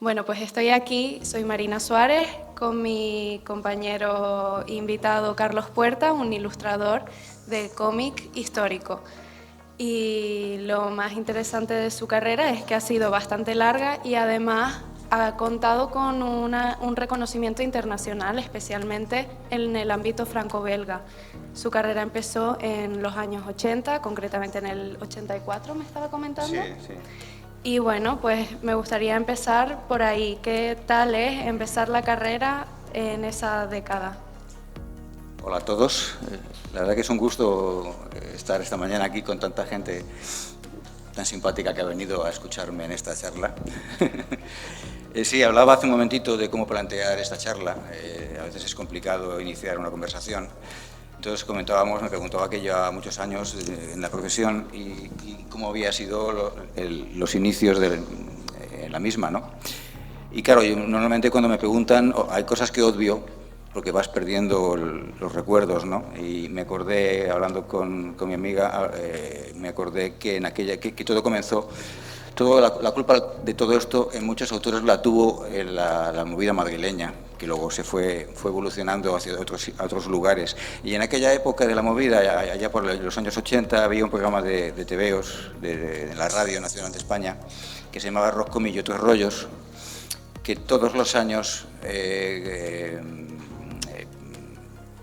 Bueno, pues estoy aquí, soy Marina Suárez, con mi compañero invitado Carlos Puerta, un ilustrador de cómic histórico. Y lo más interesante de su carrera es que ha sido bastante larga y además ha contado con un reconocimiento internacional, especialmente en el ámbito franco-belga. Su carrera empezó en los años 80, concretamente en el 84, me estaba comentando. Sí, sí. Y bueno, pues me gustaría empezar por ahí. ¿Qué tal es empezar la carrera en esa década? Hola a todos. La verdad que es un gusto estar esta mañana aquí con tanta gente tan simpática que ha venido a escucharme en esta charla. Sí, hablaba hace un momentito de cómo plantear esta charla. A veces es complicado iniciar una conversación. Entonces me preguntaba que ya muchos años en la profesión y cómo había sido los inicios de la misma, ¿no? Y claro, yo normalmente cuando me preguntan hay cosas que obvio porque vas perdiendo los recuerdos, ¿no? Y me acordé, hablando con mi amiga, me acordé que en aquella que todo comenzó, la culpa de todo esto en muchos autores la tuvo la movida madrileña, que luego se fue evolucionando hacia otros lugares. Y en aquella época de la movida, allá por los años 80, había un programa de tebeos de la Radio Nacional de España que se llamaba Roscomi y otros rollos, que todos los años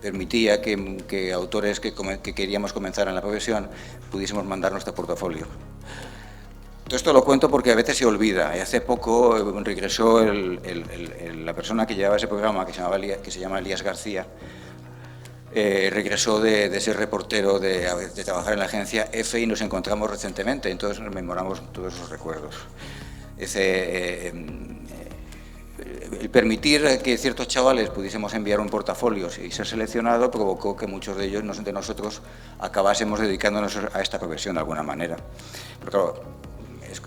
permitía que autores que queríamos comenzar en la profesión pudiésemos mandar nuestro portafolio. Todo esto lo cuento porque a veces se olvida. Y hace poco regresó la persona que llevaba ese programa, que se llama Elías García, regresó de ser reportero, de trabajar en la agencia EFE, y nos encontramos recientemente, entonces nos memoramos todos esos recuerdos. El permitir que ciertos chavales pudiésemos enviar un portafolio y ser seleccionado provocó que muchos de ellos, de nosotros, acabásemos dedicándonos a esta profesión de alguna manera. Pero claro,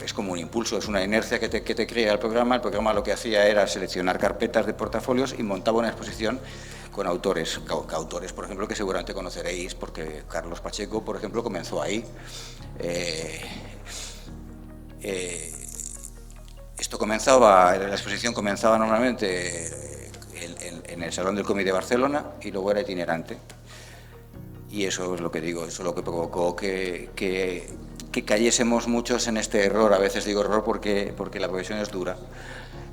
es como un impulso, es una inercia que te crea el programa. El programa lo que hacía era seleccionar carpetas de portafolios y montaba una exposición con autores, por ejemplo, que seguramente conoceréis, porque Carlos Pacheco, por ejemplo, comenzó ahí. La exposición comenzaba normalmente en el Salón del Cómic de Barcelona y luego era itinerante. Y eso es lo que digo, eso es lo que provocó que cayésemos muchos en este error. A veces digo error porque la profesión es dura.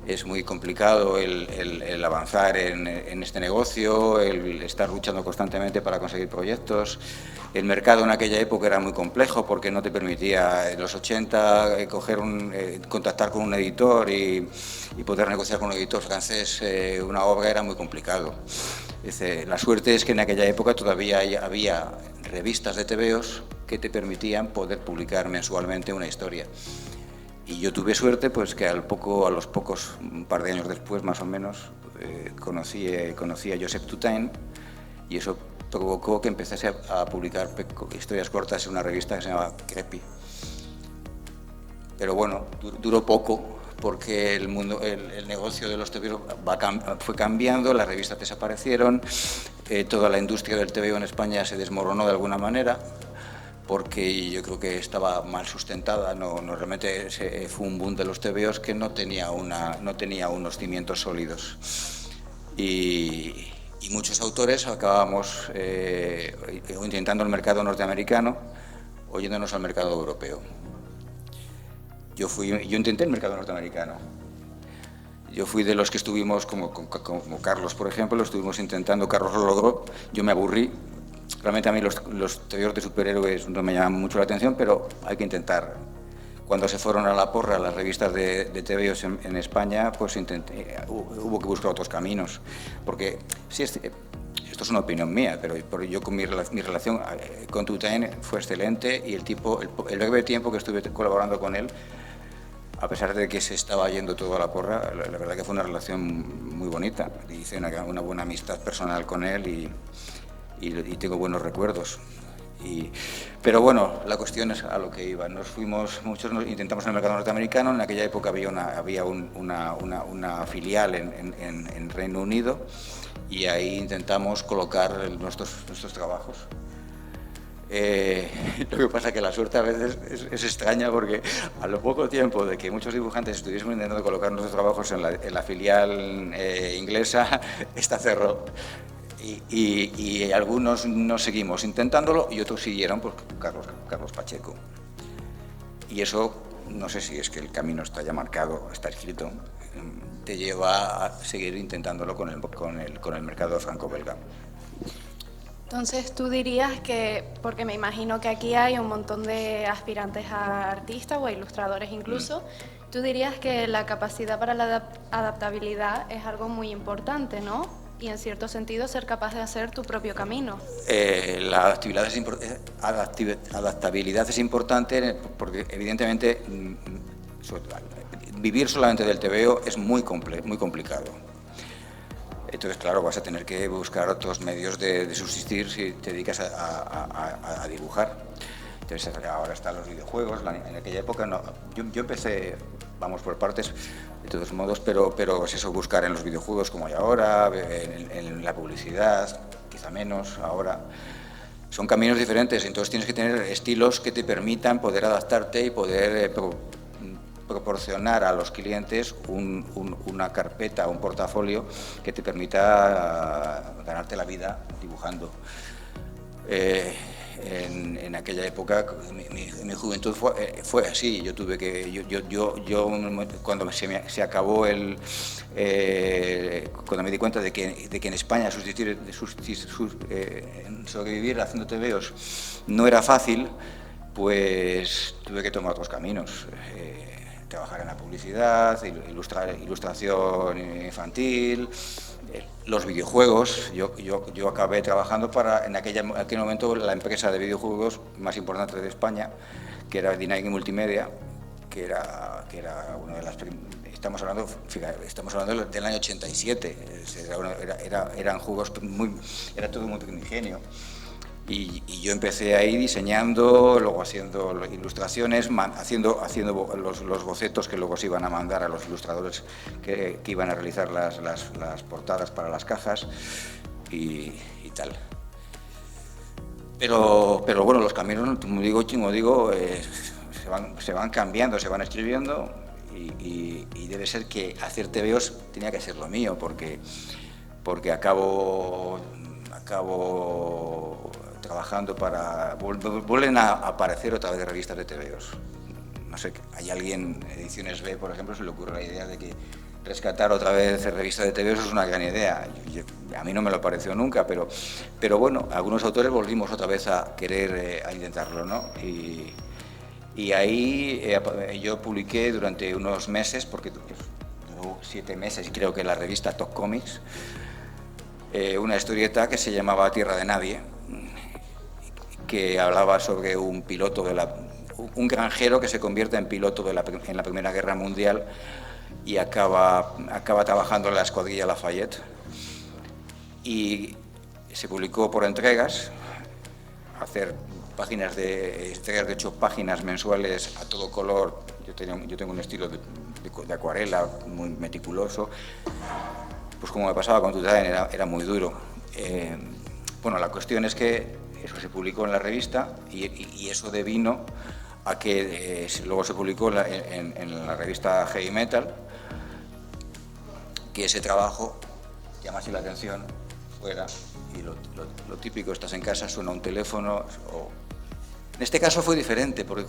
Es muy complicado el avanzar en este negocio, el estar luchando constantemente para conseguir proyectos. El mercado en aquella época era muy complejo porque no te permitía, en los 80, contactar con un editor y poder negociar con un editor francés una obra era muy complicado. La suerte es que en aquella época todavía había revistas de tebeos que te permitían poder publicar mensualmente una historia. Y yo tuve suerte, pues que un par de años después más o menos, conocí a Josep Tutain, y eso provocó que empezase a publicar historias cortas en una revista que se llamaba Crepi. Pero bueno, duró poco, porque el negocio de los tebeos fue cambiando, las revistas desaparecieron, toda la industria del tebeo en España se desmoronó de alguna manera, porque yo creo que estaba mal sustentada. Realmente fue un boom de los tebeos que no tenía unos cimientos sólidos. Y muchos autores acabamos intentando el mercado norteamericano o yéndonos al mercado europeo. Yo intenté el mercado norteamericano. Yo fui de los que estuvimos, como Carlos, por ejemplo, lo estuvimos intentando. Carlos lo logró, yo me aburrí. Realmente a mí los tebeos de superhéroes no me llaman mucho la atención, pero hay que intentar. Cuando se fueron a la porra las revistas de tebeos en España, pues hubo que buscar otros caminos. Porque sí, esto es una opinión mía, pero yo con mi relación con Tutain fue excelente, y el breve tiempo que estuve colaborando con él, a pesar de que se estaba yendo todo a la porra, la verdad que fue una relación muy bonita. Hice una buena amistad personal con él y tengo buenos recuerdos. Pero bueno, la cuestión es a lo que iba. Muchos intentamos en el mercado norteamericano. En aquella época había una filial en Reino Unido, y ahí intentamos colocar nuestros trabajos. Lo que pasa es que la suerte a veces es extraña, porque a lo poco tiempo de que muchos dibujantes estuviésemos intentando colocar nuestros trabajos en la filial inglesa, esta cerró. Y algunos no seguimos intentándolo y otros siguieron, pues Carlos Pacheco. Y eso, no sé si es que el camino está ya marcado, está escrito, te lleva a seguir intentándolo con el mercado franco-belga. Entonces tú dirías que, porque me imagino que aquí hay un montón de aspirantes a artistas o a ilustradores incluso, tú dirías que la capacidad para la adaptabilidad es algo muy importante, ¿no? Y en cierto sentido ser capaz de hacer tu propio camino. La adaptabilidad es importante porque evidentemente vivir solamente del TVO es muy complicado. Entonces, claro, vas a tener que buscar otros medios de subsistir si te dedicas a dibujar. Entonces, ahora están los videojuegos. En aquella época no. Yo empecé, vamos por partes, de todos modos, pero es eso, buscar en los videojuegos como hay ahora, en la publicidad, quizá menos ahora. Son caminos diferentes, entonces tienes que tener estilos que te permitan poder adaptarte y poder proporcionar a los clientes una carpeta, un portafolio que te permita ganarte la vida dibujando. En aquella época, mi juventud fue así. Yo tuve que, cuando se acabó cuando me di cuenta de que en España sobrevivir haciendo tebeos no era fácil, pues tuve que tomar otros caminos. Trabajar en la publicidad, ilustración infantil, los videojuegos. Yo acabé trabajando en aquel momento la empresa de videojuegos más importante de España, que era Dynamic Multimedia, que era una de las estamos hablando del año 87. Eran juegos era todo muy primigenio. Y yo empecé ahí diseñando, luego haciendo ilustraciones, haciendo los bocetos que luego se iban a mandar a los ilustradores que iban a realizar las portadas para las cajas y tal. Pero bueno, los caminos, como digo, se van cambiando, se van escribiendo y debe ser que hacer tebeos tenía que ser lo mío, porque acabo trabajando vuelven a aparecer otra vez revistas de tebeos. No sé, hay alguien, Ediciones B, por ejemplo, se le ocurre la idea de que rescatar otra vez revistas de tebeos es una gran idea. A mí no me lo pareció nunca, pero bueno, algunos autores volvimos otra vez a querer a intentarlo, ¿no? Y ahí yo publiqué durante unos meses, porque duró 7 meses, creo que la revista Top Comics, una historieta que se llamaba Tierra de Nadie, que hablaba sobre un piloto un granjero que se convierte en piloto en la Primera Guerra Mundial y acaba trabajando en la escuadrilla Lafayette. Y se publicó por entregas, entregas de 8 páginas mensuales a todo color. Yo tengo un estilo de acuarela muy meticuloso. Pues como me pasaba con Tutaen, era muy duro. Bueno, la cuestión es que eso se publicó en la revista y eso devino a que luego se publicó en la revista Heavy Metal, que ese trabajo llamase la atención fuera, y lo típico, estás en casa, suena un teléfono. En este caso fue diferente, porque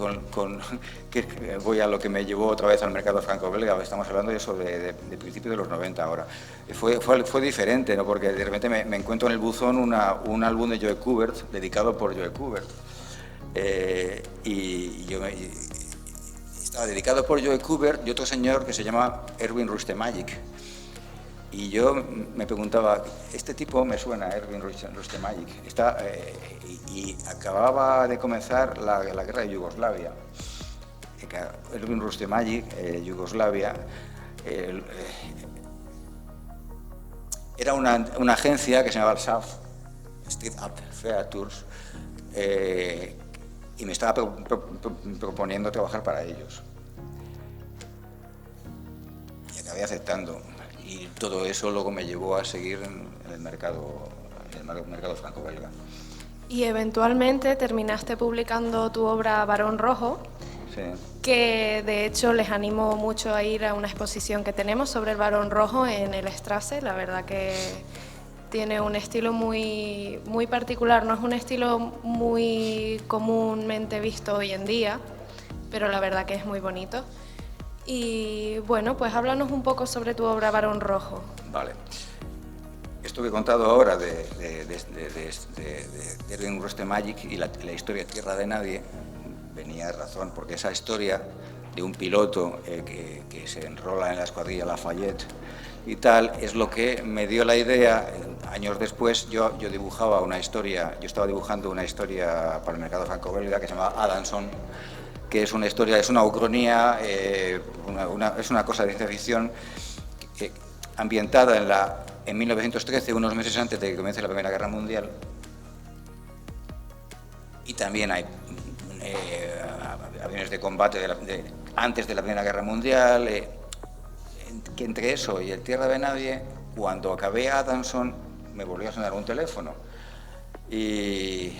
que voy a lo que me llevó otra vez al mercado franco-belga. Estamos hablando de eso de principios de los 90 ahora. Fue diferente, ¿no? Porque de repente me encuentro en el buzón un álbum de Joe Kubert, dedicado por Joe Kubert. Estaba dedicado por Joe Kubert y otro señor que se llama Erwin Rustemagic. Y yo me preguntaba, este tipo me suena, Erwin Rustemagic, y acababa de comenzar la guerra de Yugoslavia. Erwin Rustemagic, Yugoslavia, era una agencia que se llamaba SAF, Street Art Fair Tours, y me estaba proponiendo trabajar para ellos. Y acabé aceptando. Y todo eso luego me llevó a seguir en el mercado franco-belga. Y eventualmente terminaste publicando tu obra Barón Rojo, Sí. que de hecho les animo mucho a ir a una exposición que tenemos sobre el Barón Rojo en el Strasse. La verdad que tiene un estilo muy, muy particular, no es un estilo muy comúnmente visto hoy en día, pero la verdad que es muy bonito. Y bueno, pues háblanos un poco sobre tu obra Barón Rojo. Vale. Esto que he contado ahora de Erwin Roste Magic y la historia Tierra de Nadie venía de razón, porque esa historia de un piloto que se enrola en la escuadrilla Lafayette y tal, es lo que me dio la idea. Años después yo dibujaba una historia, yo estaba dibujando una historia para el mercado franco-belga que se llamaba Adamson, que es una historia, es una ucronía, es una cosa de ciencia ficción ambientada en 1913, unos meses antes de que comience la Primera Guerra Mundial. Y también hay aviones de combate antes de la Primera Guerra Mundial. Que entre eso y el Tierra de Nadie, cuando acabé Adamson, me volvió a sonar un teléfono. Y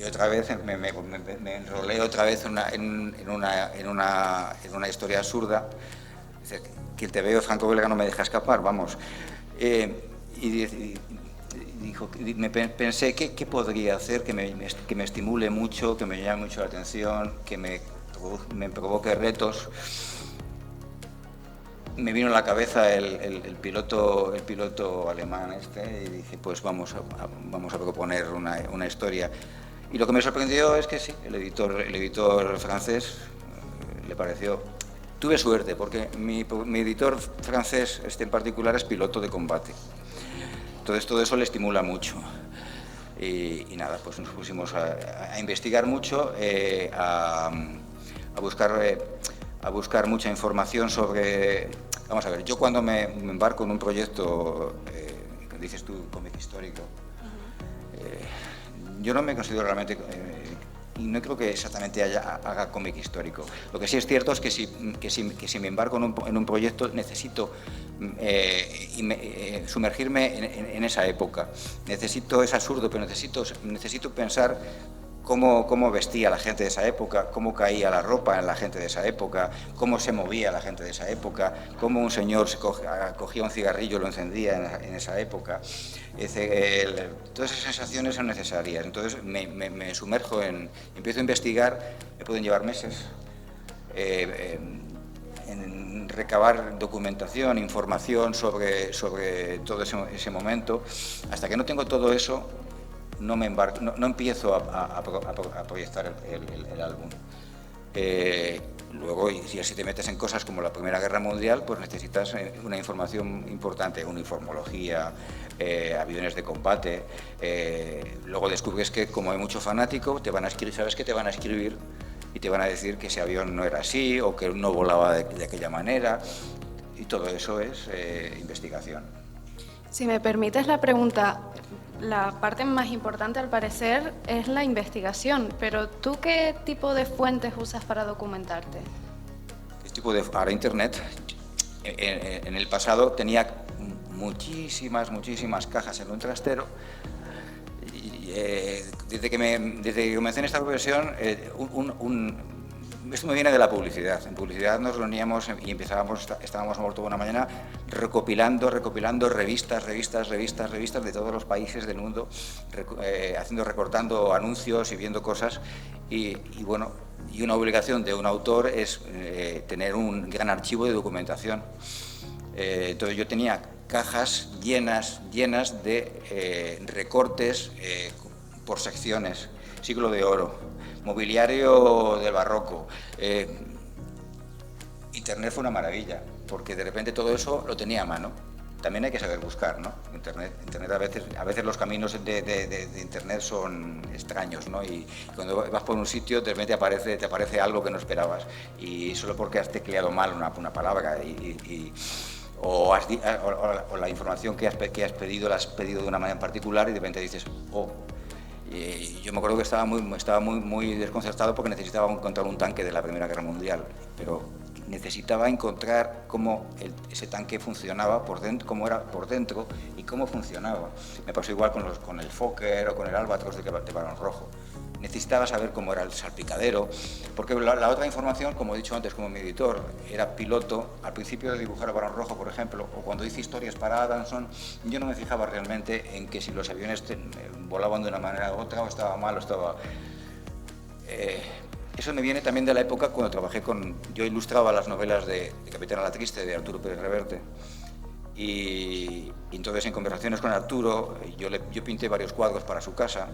otra vez me enrolé otra vez en una historia absurda. Es decir, que el TVO franco-belga no me deja escapar, vamos. Pensé, ¿qué podría hacer que me estimule mucho, que me llame mucho la atención, que me provoque retos? Me vino a la cabeza el piloto alemán y dije, pues vamos a proponer una historia. Y lo que me sorprendió es que sí, el editor francés le pareció. Tuve suerte, porque mi editor francés, en particular, es piloto de combate. Entonces todo eso le estimula mucho. Y nada, pues nos pusimos a investigar mucho, a buscar mucha información sobre. Vamos a ver, yo cuando me embarco en un proyecto, que dices tú, cómic histórico, yo no me considero realmente, y no creo que exactamente haga cómic histórico. Lo que sí es cierto es que si me embarco en un proyecto, necesito sumergirme en esa época. Es absurdo, pero necesito pensar cómo vestía la gente de esa época, cómo caía la ropa en la gente de esa época, cómo se movía la gente de esa época, cómo un señor cogía un cigarrillo y lo encendía en esa época. Todas esas sensaciones son necesarias. Entonces me sumerjo empiezo a investigar, me pueden llevar meses, en recabar documentación, información sobre todo ese momento. Hasta que no tengo todo eso, no empiezo a proyectar el álbum. Luego, si te metes en cosas como la Primera Guerra Mundial, pues necesitas una información importante, uniformología, aviones de combate. Luego descubres que, como hay mucho fanático, sabes que te van a escribir y te van a decir que ese avión no era así o que no volaba de aquella manera. Y todo eso es investigación. Si me permites la pregunta, la parte más importante al parecer es la investigación, pero ¿tú qué tipo de fuentes usas para documentarte? Ahora Internet. En el pasado tenía muchísimas cajas en un trastero. Desde que comencé en esta profesión, esto me viene de la publicidad. En publicidad nos reuníamos y estábamos toda una mañana recopilando revistas de todos los países del mundo, recortando anuncios y viendo cosas. Y una obligación de un autor es tener un gran archivo de documentación. Entonces yo tenía cajas llenas de recortes por secciones, siglo de oro, mobiliario del barroco. Internet fue una maravilla, porque de repente todo eso lo tenía a mano. También hay que saber buscar, ¿no? Internet a veces los caminos de Internet son extraños, ¿no? Y cuando vas por un sitio, de repente te aparece algo que no esperabas, y solo porque has tecleado mal una palabra o la información que has pedido, la has pedido de una manera en particular, y de repente dices, oh. Y yo me acuerdo que estaba muy desconcertado porque necesitaba encontrar un tanque de la Primera Guerra Mundial, pero necesitaba encontrar cómo ese tanque funcionaba por dentro, cómo era por dentro y cómo funcionaba. Me pasó igual con el Fokker o con el Albatros de Barón Rojo. Necesitaba saber cómo era el salpicadero, porque la otra información, como he dicho antes, como mi editor era piloto, al principio de dibujar a Barón Rojo, por ejemplo, o cuando hice historias para Adamson, yo no me fijaba realmente en que si los aviones volaban de una manera u otra, o estaba mal, o estaba... eso me viene también de la época cuando trabajé con... Yo ilustraba las novelas de Capitán a la Triste, de Arturo Pérez Reverte, y entonces en conversaciones con Arturo, yo pinté varios cuadros para su casa,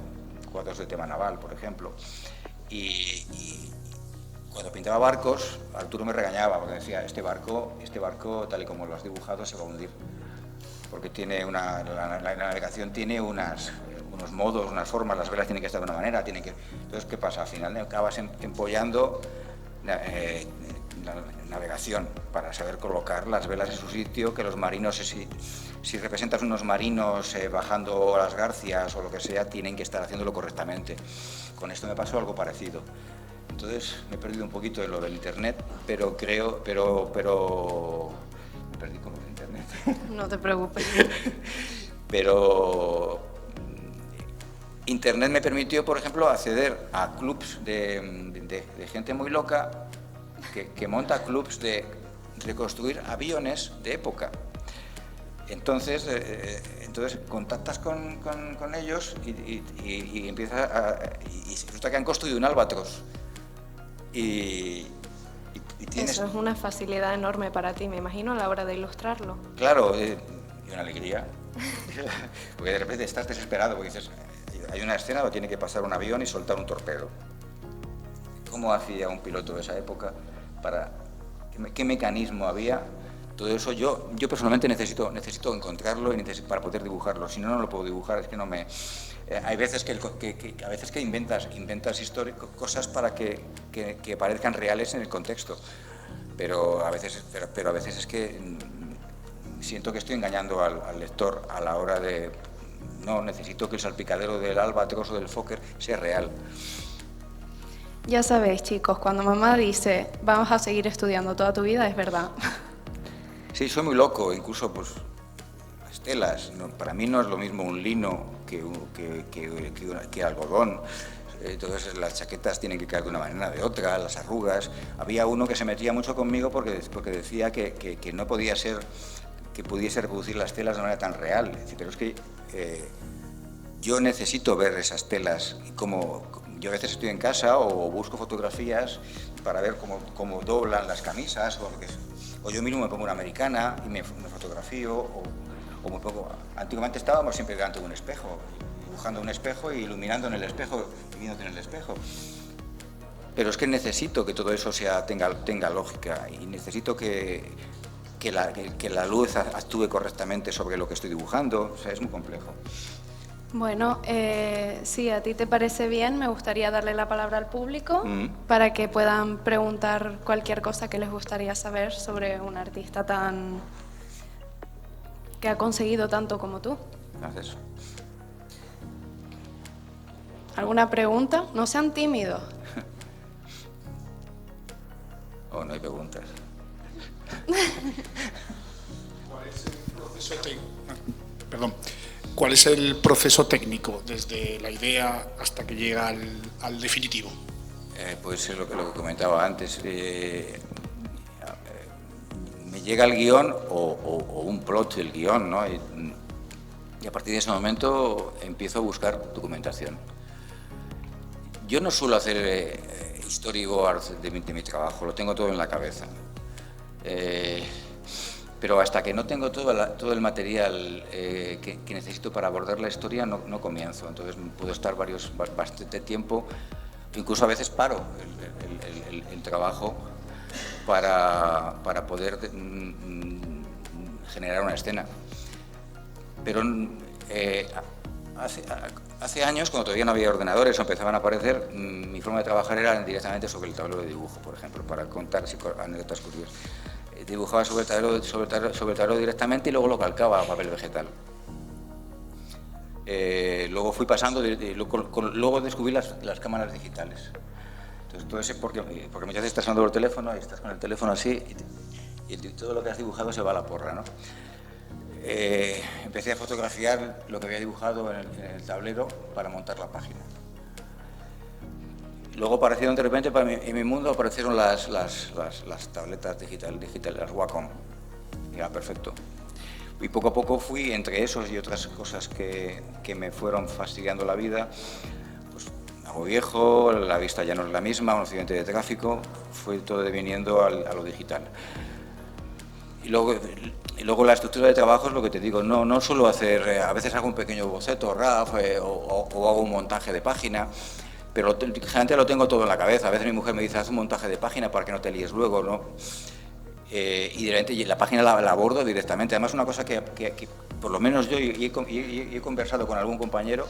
cuadros de tema naval, por ejemplo, y cuando pintaba barcos, Arturo me regañaba porque decía, este barco, tal y como lo has dibujado, se va a hundir, porque tiene la navegación tiene unos modos, unas formas, las velas tienen que estar de una manera, entonces, ¿qué pasa? Al final acabas empollando la navegación para saber colocar las velas en su sitio, que los marinos, si representas unos marinos bajando las garcias o lo que sea, tienen que estar haciéndolo correctamente. Con esto me pasó algo parecido. Entonces me he perdido un poquito de lo del internet, pero me perdí con lo del internet. No te preocupes. Pero internet me permitió, por ejemplo, acceder a clubs de gente muy loca que monta clubs de reconstruir aviones de época. Entonces contactas con ellos y empiezas y resulta que han construido un Albatros y tienes... Eso es una facilidad enorme para ti, me imagino, a la hora de ilustrarlo. Claro, y una alegría, porque de repente estás desesperado, porque dices, hay una escena donde tiene que pasar un avión y soltar un torpedo. ¿Cómo hacía un piloto de esa época? ¿Qué mecanismo había? Todo eso yo personalmente necesito encontrarlo para poder dibujarlo, si no, no lo puedo dibujar, es que no me... hay veces que inventas cosas para que parezcan reales en el contexto, pero a veces es que siento que estoy engañando al lector a la hora de... No, necesito que el salpicadero del Albatros o del Fokker sea real. Ya sabéis, chicos, cuando mamá dice vamos a seguir estudiando toda tu vida, es verdad. Sí, soy muy loco, incluso pues las telas, para mí no es lo mismo un lino que algodón. Entonces las chaquetas tienen que caer de una manera o de otra, las arrugas. Había uno que se metía mucho conmigo porque decía que no podía ser que pudiese reproducir las telas de manera tan real. Pero es que yo necesito ver esas telas, como yo a veces estoy en casa o busco fotografías para ver cómo doblan las camisas o yo mismo me pongo una americana y me fotografío o me pongo... Antiguamente estábamos siempre delante de un espejo, dibujando un espejo y iluminando en el espejo y viéndote en el espejo. Pero es que necesito que todo eso tenga lógica y necesito que la luz actúe correctamente sobre lo que estoy dibujando. O sea, es muy complejo. Bueno, si a ti te parece bien, me gustaría darle la palabra al público para que puedan preguntar cualquier cosa que les gustaría saber sobre un artista que ha conseguido tanto como tú. Gracias. ¿Alguna pregunta? No sean tímidos. Oh, no hay preguntas. ¿Cuál es el proceso ¿Cuál es el proceso técnico desde la idea hasta que llega al definitivo? Pues es lo que comentaba antes. Me llega el guión o un plot del guión, ¿no? Y a partir de ese momento empiezo a buscar documentación. Yo no suelo hacer storyboard de mi trabajo, lo tengo todo en la cabeza. Pero hasta que no tengo todo el material que necesito para abordar la historia, no comienzo. Entonces puedo estar bastante tiempo, incluso a veces paro el trabajo para poder generar una escena. Pero hace años, cuando todavía no había ordenadores o empezaban a aparecer, mi forma de trabajar era directamente sobre el tablero de dibujo, por ejemplo, para contar anécdotas curiosas. Dibujaba sobre el tablero directamente y luego lo calcaba a papel vegetal. Luego fui pasando, luego descubrí las cámaras digitales. Entonces, todo ese, porque muchas veces estás hablando por teléfono y estás con el teléfono así y todo lo que has dibujado se va a la porra, ¿no? Empecé a fotografiar lo que había dibujado en el tablero para montar la página. Luego aparecieron de repente, en mi mundo aparecieron las tabletas digitales, las Wacom. Y era perfecto. Y poco a poco fui, entre esos y otras cosas que me fueron fastidiando la vida, pues me hago viejo, la vista ya no es la misma, un accidente de tráfico, fue todo deviniendo a lo digital. Y luego la estructura de trabajo es lo que te digo, no suelo hacer, a veces hago un pequeño boceto, RAF, o hago un montaje de página, pero generalmente lo tengo todo en la cabeza. A veces mi mujer me dice, haz un montaje de página para que no te líes luego, ¿no? Y la página la abordo directamente. Además, una cosa que por lo menos yo he conversado con algún compañero,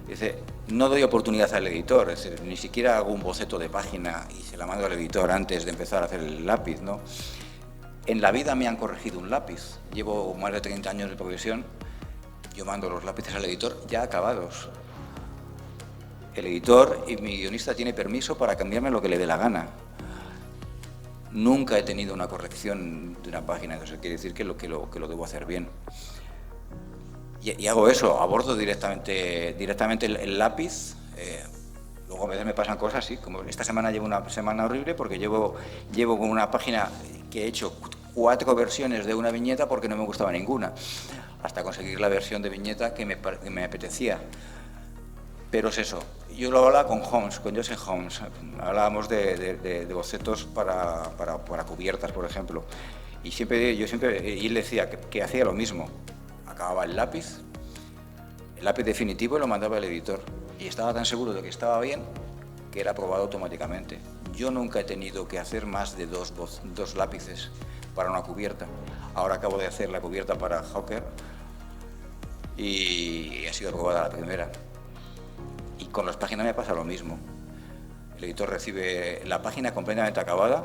dice, no doy oportunidad al editor, es decir, ni siquiera hago un boceto de página y se la mando al editor antes de empezar a hacer el lápiz, ¿no? En la vida me han corregido un lápiz. Llevo más de 30 años de profesión, yo mando los lápices al editor ya acabados. El editor y mi guionista tiene permiso para cambiarme lo que le dé la gana. Nunca he tenido una corrección de una página, entonces quiere decir que lo debo hacer bien. Y hago eso, abordo directamente el lápiz. Luego a veces me pasan cosas así, como esta semana llevo una semana horrible porque llevo con una página que he hecho 4 versiones de una viñeta porque no me gustaba ninguna, hasta conseguir la versión de viñeta que me apetecía. Pero es eso, yo lo hablaba con Joseph Holmes, hablábamos de bocetos para cubiertas, por ejemplo, y él decía que hacía lo mismo, acababa el lápiz definitivo y lo mandaba al editor, y estaba tan seguro de que estaba bien que era aprobado automáticamente. Yo nunca he tenido que hacer más de dos lápices para una cubierta. Ahora acabo de hacer la cubierta para Hawker y ha sido aprobada la primera. Y con las páginas me pasa lo mismo. El editor recibe la página completamente acabada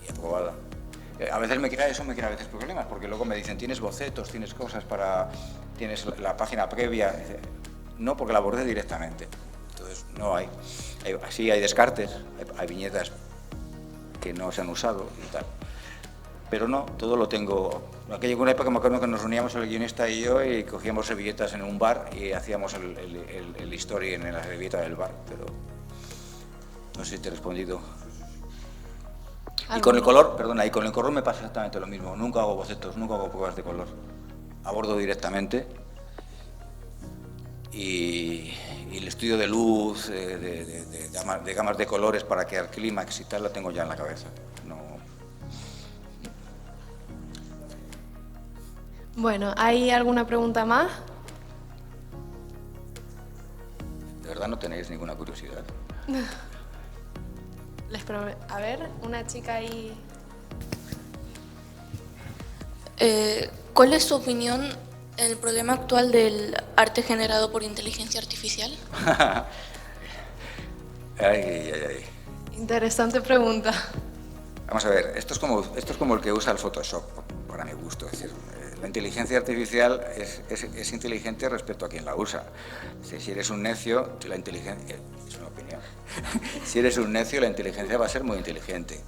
y aprobada. A veces me crea a veces problemas, porque luego me dicen, ¿tienes bocetos, tienes cosas tienes la página previa? No, porque la abordé directamente. Entonces, no hay. Sí hay descartes, hay viñetas que no se han usado y tal. Pero no, todo lo tengo. Aquí llegó una época, me acuerdo que nos reuníamos el guionista y yo y cogíamos servilletas en un bar y hacíamos el story en la servilleta del bar, pero no sé si te he respondido. Y con el color, me pasa exactamente lo mismo. Nunca hago bocetos, nunca hago pruebas de color. Abordo directamente y el estudio de luz, de gamas de colores para crear clímax y tal, la tengo ya en la cabeza. Bueno, ¿hay alguna pregunta más? ¿De verdad no tenéis ninguna curiosidad? A ver, una chica ahí. ¿Cuál es su opinión en el problema actual del arte generado por inteligencia artificial? Ay. Interesante pregunta. Vamos a ver, esto es como el que usa el Photoshop, para mi gusto. Es decir, la inteligencia artificial es inteligente respecto a quien la usa. Si eres un necio, la inteligencia... Es una opinión. Si eres un necio, la inteligencia va a ser muy inteligente.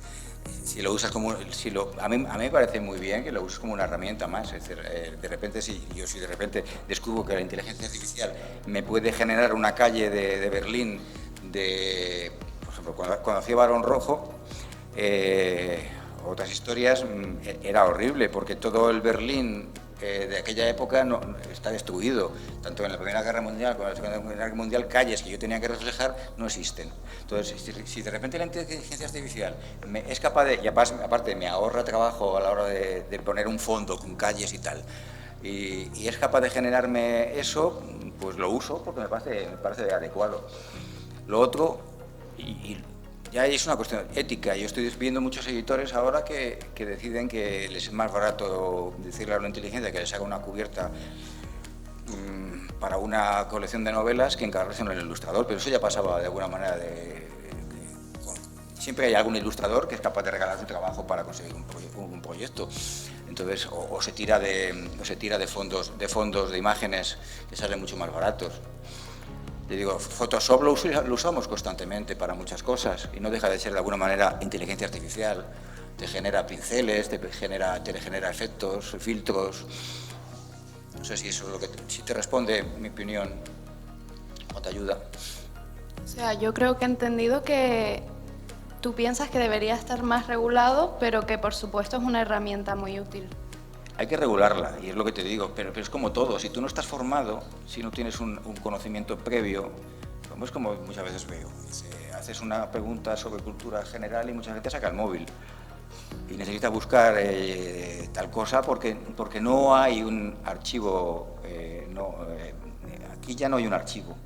Si lo usas como... a mí me parece muy bien que lo uses como una herramienta más. Es decir, de repente, si de repente descubro que la inteligencia artificial me puede generar una calle de Berlín, por ejemplo, cuando hacía Barón Rojo, otras historias, era horrible porque todo el Berlín de aquella época está destruido. Tanto en la Primera Guerra Mundial como en la Segunda Guerra Mundial, calles que yo tenía que reflejar no existen. Entonces, si de repente la inteligencia artificial es capaz de, y aparte me ahorra trabajo a la hora de poner un fondo con calles y tal, y es capaz de generarme eso, pues lo uso porque me parece adecuado. Lo otro, ya es una cuestión ética. Yo estoy viendo muchos editores ahora que deciden que les es más barato decirle a una inteligencia que les haga una cubierta para una colección de novelas que encargarse en el ilustrador, pero eso ya pasaba de alguna manera siempre hay algún ilustrador que es capaz de regalar su trabajo para conseguir un proyecto. Entonces, o se tira de fondos de imágenes que salen mucho más baratos. Te digo, Photoshop lo usamos constantemente para muchas cosas y no deja de ser de alguna manera inteligencia artificial. Te genera pinceles, te genera efectos, filtros. No sé si eso es lo que si te responde mi opinión o te ayuda. O sea, yo creo que he entendido que tú piensas que debería estar más regulado, pero que por supuesto es una herramienta muy útil. Hay que regularla, y es lo que te digo, pero es como todo, si tú no estás formado, si no tienes un conocimiento previo, como es como muchas veces veo, haces una pregunta sobre cultura general y mucha gente saca el móvil y necesita buscar tal cosa porque no hay un archivo, aquí ya no hay un archivo.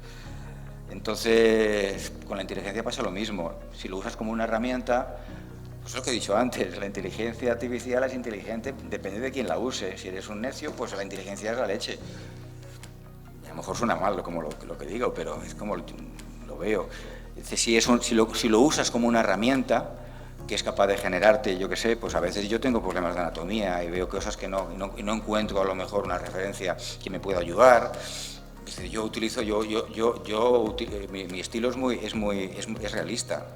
Entonces, con la inteligencia pasa lo mismo, si lo usas como una herramienta, pues es lo que he dicho antes, la inteligencia artificial es inteligente, depende de quién la use. Si eres un necio, pues la inteligencia es la leche. Y a lo mejor suena mal como lo que digo, pero es como lo veo. Si lo usas como una herramienta que es capaz de generarte, yo qué sé, pues a veces yo tengo problemas de anatomía y veo cosas que no encuentro a lo mejor una referencia que me pueda ayudar. Yo utilizo, mi estilo es realista.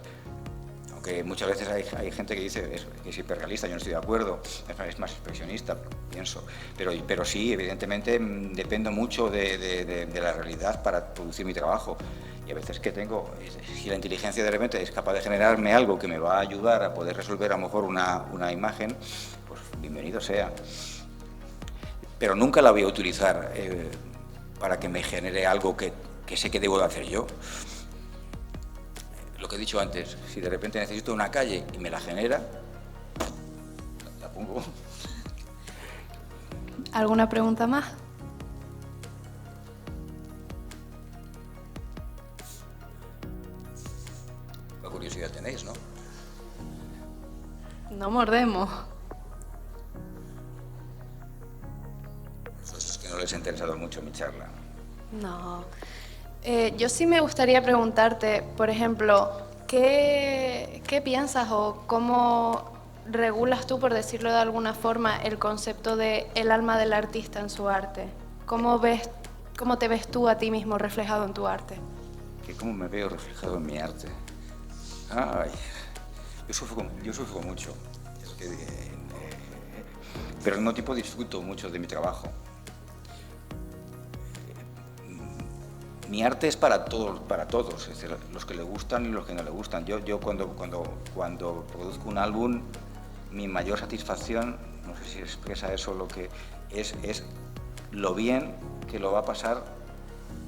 Que muchas veces hay gente que dice que es hiperrealista, yo no estoy de acuerdo, es más expresionista, pienso, pero sí, evidentemente dependo mucho de la realidad para producir mi trabajo, y a veces si la inteligencia de repente es capaz de generarme algo que me va a ayudar a poder resolver a lo mejor una imagen, pues bienvenido sea, pero nunca la voy a utilizar para que me genere algo que sé que debo de hacer yo. Lo que he dicho antes, si de repente necesito una calle y me la genera, la pongo. ¿Alguna pregunta más? La curiosidad tenéis, ¿no? No mordemos. Pues es que no les ha interesado mucho mi charla. No. Yo sí me gustaría preguntarte, por ejemplo, ¿qué piensas o cómo regulas tú, por decirlo de alguna forma, el concepto de el alma del artista en su arte? ¿Cómo te ves tú a ti mismo reflejado en tu arte? ¿Cómo me veo reflejado en mi arte? Ay, yo sufro mucho. Pero al mismo tiempo disfruto mucho de mi trabajo. Mi arte es para todos, es decir, los que le gustan y los que no le gustan. Yo cuando produzco un álbum, mi mayor satisfacción, no sé si expresa eso, lo que es lo bien que lo va a pasar,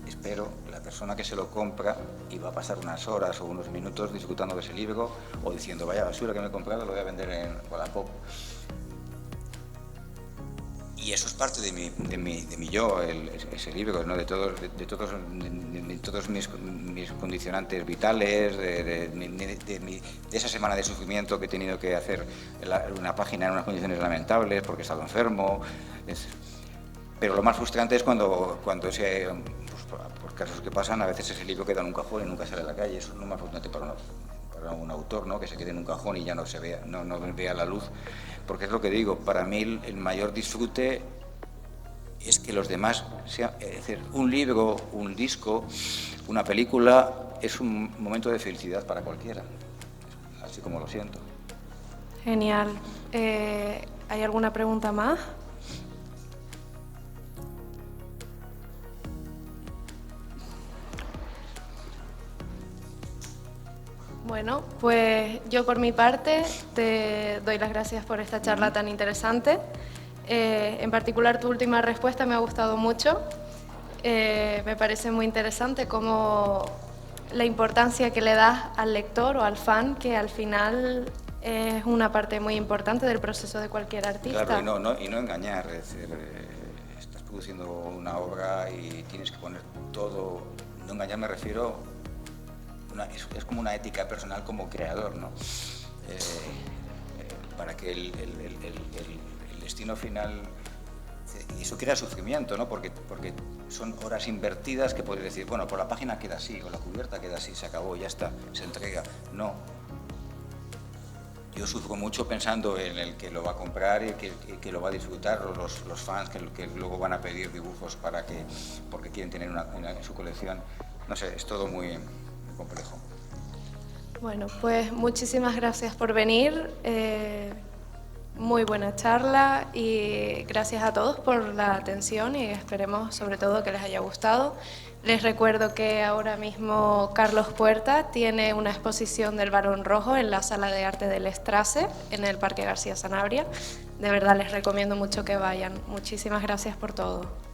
espero, la persona que se lo compra y va a pasar unas horas o unos minutos disfrutando de ese libro o diciendo, vaya basura que me he comprado, lo voy a vender en Wallapop. Y eso es parte de mi yo, ese libro, ¿no? de todos mis condicionantes vitales, de esa semana de sufrimiento que he tenido que hacer una página en unas condiciones lamentables porque he estado enfermo. Pero lo más frustrante es cuando por casos que pasan, a veces ese libro queda en un cajón y nunca sale a la calle. Eso es lo más frustrante para un autor, ¿no? Que se quede en un cajón y ya no se vea, no vea la luz. Porque es lo que digo, para mí el mayor disfrute es que los demás sean, es decir, un libro, un disco, una película, es un momento de felicidad para cualquiera, así como lo siento. Genial. ¿Hay alguna pregunta más? Bueno, pues yo por mi parte te doy las gracias por esta charla tan interesante. En particular tu última respuesta me ha gustado mucho. Me parece muy interesante cómo la importancia que le das al lector o al fan, que al final es una parte muy importante del proceso de cualquier artista. Claro, y no engañar, es decir, estás produciendo una obra y tienes que poner todo, no engañar me refiero, es como una ética personal como creador, ¿no? Para que el destino final, y eso crea sufrimiento, ¿no? Porque son horas invertidas que puedes decir, bueno, por la página queda así, o la cubierta queda así, se acabó, ya está, se entrega. No. Yo sufro mucho pensando en el que lo va a comprar y que lo va a disfrutar, o los fans que luego van a pedir dibujos porque quieren tener en su colección. no sé, es todo muy complejo. Bueno, pues muchísimas gracias por venir. Muy buena charla y gracias a todos por la atención y esperemos sobre todo que les haya gustado. Les recuerdo que ahora mismo Carlos Puerta tiene una exposición del Barón Rojo en la Sala de Arte del Strasse, en el Parque García Sanabria. De verdad les recomiendo mucho que vayan. Muchísimas gracias por todo.